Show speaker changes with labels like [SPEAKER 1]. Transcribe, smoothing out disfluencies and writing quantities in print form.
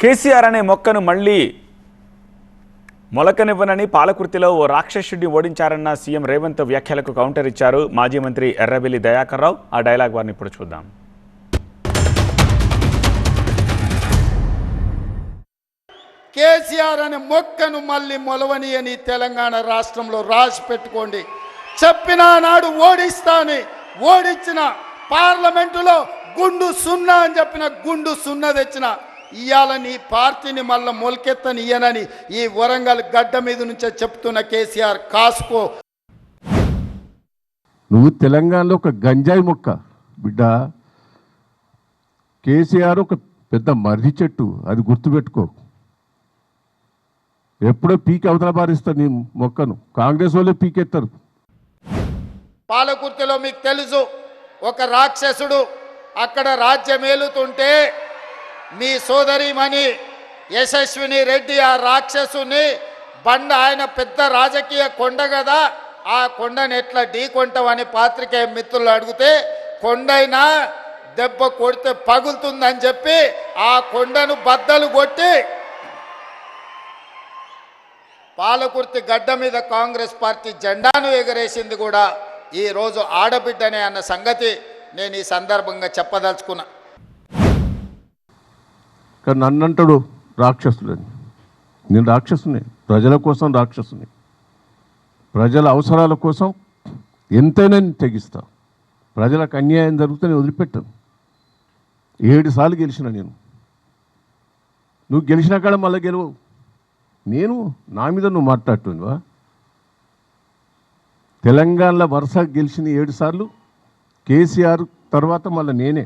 [SPEAKER 1] కేసీఆర్ అనే మొక్కను మళ్ళీ మొలకనివ్వనని పాలకుర్తిలో ఓ రాక్షసుడిని ఓడించారన్న సీఎం రేవంత్ వ్యాఖ్యలకు కౌంటర్ ఇచ్చారు మాజీ మంత్రి ఎర్రబెల్లి దయాకర్ రావు. ఆ డైలాగ్ వారిని ఇప్పుడు చూద్దాం.
[SPEAKER 2] కేసీఆర్ అనే మొక్కను మళ్ళీ మొలవని అని తెలంగాణ రాష్ట్రంలో రాసి పెట్టుకోండి. చెప్పిన నాడు ఓడిస్తాని ఓడించిన పార్లమెంటులో గుండు సున్నా అని చెప్పిన గుండు సున్నా తెచ్చిన ఇవాళ నీ పార్టీని మళ్ళీ మొలకెత్తని ఇయ్యనని ఈ వరంగల్ గడ్డ మీద నుంచే చెప్తున్న కేసీఆర్ కాసుకో.
[SPEAKER 3] నువ్వు తెలంగాణలో ఒక గంజాయి మొక్క బిడ్డ. కేసీఆర్ ఒక పెద్ద మర్రి చెట్టు, అది గుర్తుపెట్టుకో. ఎప్పుడో పీకి అవతల పారిస్తారు నీ మొక్కను. కాంగ్రెస్ వాళ్ళే పీకెత్తారు.
[SPEAKER 2] పాలకుర్తిలో మీకు తెలుసు, ఒక రాక్షసుడు అక్కడ రాజ్యమేలుతుంటే మీ సోదరిమణి యశస్విని రెడ్డి ఆ రాక్షసుని బండ, ఆయన పెద్ద రాజకీయ కొండ కదా, ఆ కొండను ఎట్లా ఢీకొంటామని పాత్రికేయ మిత్రులు అడిగితే కొండైనా దెబ్బ కొడితే పగులుతుందని చెప్పి ఆ కొండను బద్దలు కొట్టి పాలకుర్తి గడ్డ మీద కాంగ్రెస్ పార్టీ జెండాను ఎగరేసింది కూడా ఈరోజు ఆడబిడ్డనే అన్న సంగతి నేను ఈ సందర్భంగా చెప్పదలుచుకున్నా.
[SPEAKER 3] కానీ నన్నంటాడు రాక్షసులని. నేను రాక్షసుని, ప్రజల కోసం రాక్షసుని. ప్రజల అవసరాల కోసం ఎంతైనా నేను తెగిస్తా. ప్రజలకు అన్యాయం జరిగితే నేను వదిలిపెట్టాను. 7 సార్లు గెలిచిన నేను. నువ్వు గెలిచిన కాడ మళ్ళీ గెలవు. నేను నా మీద నువ్వు మాట్లాడుతున్నావా? తెలంగాణలో వరుస గెలిచిన 7 సార్లు కేసీఆర్ తర్వాత మళ్ళీ నేనే.